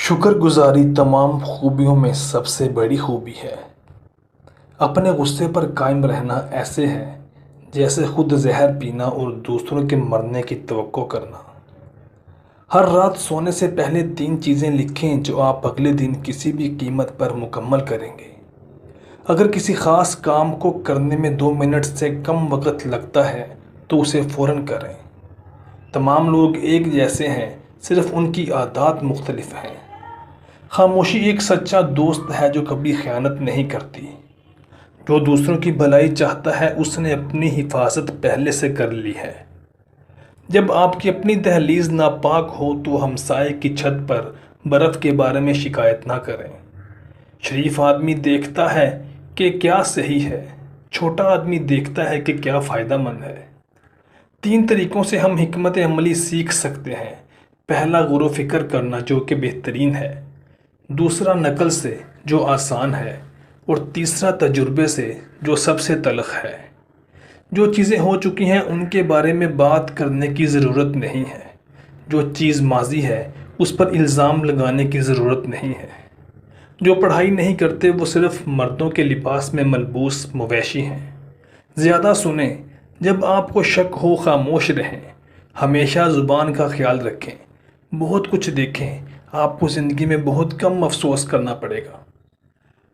شکر گزاری تمام خوبیوں میں سب سے بڑی خوبی ہے۔ اپنے غصے پر قائم رہنا ایسے ہے جیسے خود زہر پینا اور دوسروں کے مرنے کی توقع کرنا۔ ہر رات سونے سے پہلے 3 چیزیں لکھیں جو آپ اگلے دن کسی بھی قیمت پر مکمل کریں گے۔ اگر کسی خاص کام کو کرنے میں 2 منٹ سے کم وقت لگتا ہے تو اسے فوراً کریں۔ تمام لوگ ایک جیسے ہیں، صرف ان کی عادات مختلف ہیں۔ خاموشی ایک سچا دوست ہے جو کبھی خیانت نہیں کرتی۔ جو دوسروں کی بھلائی چاہتا ہے اس نے اپنی حفاظت پہلے سے کر لی ہے۔ جب آپ کی اپنی دہلیز ناپاک ہو تو ہمسائے کی چھت پر برف کے بارے میں شکایت نہ کریں۔ شریف آدمی دیکھتا ہے کہ کیا صحیح ہے، چھوٹا آدمی دیکھتا ہے کہ کیا فائدہ مند ہے۔ 3 طریقوں سے ہم حکمت عملی سیکھ سکتے ہیں۔ پہلا، غور و فکر کرنا جو کہ بہترین ہے۔ دوسرا، نقل سے جو آسان ہے۔ اور تیسرا، تجربے سے جو سب سے تلخ ہے۔ جو چیزیں ہو چکی ہیں ان کے بارے میں بات کرنے کی ضرورت نہیں ہے۔ جو چیز ماضی ہے اس پر الزام لگانے کی ضرورت نہیں ہے۔ جو پڑھائی نہیں کرتے وہ صرف مردوں کے لباس میں ملبوس مویشی ہیں۔ زیادہ سنیں، جب آپ کو شک ہو خاموش رہیں۔ ہمیشہ زبان کا خیال رکھیں۔ بہت کچھ دیکھیں، آپ کو زندگی میں بہت کم افسوس کرنا پڑے گا۔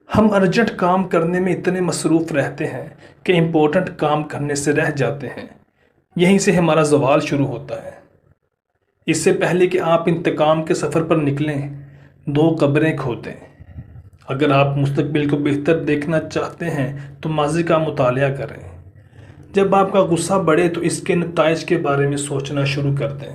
ہم ارجنٹ کام کرنے میں اتنے مصروف رہتے ہیں کہ امپورٹنٹ کام کرنے سے رہ جاتے ہیں۔ یہیں سے ہمارا زوال شروع ہوتا ہے۔ اس سے پہلے کہ آپ انتقام کے سفر پر نکلیں، 2 قبریں کھودیں۔ اگر آپ مستقبل کو بہتر دیکھنا چاہتے ہیں تو ماضی کا مطالعہ کریں۔ جب آپ کا غصہ بڑھے تو اس کے نتائج کے بارے میں سوچنا شروع کر دیں۔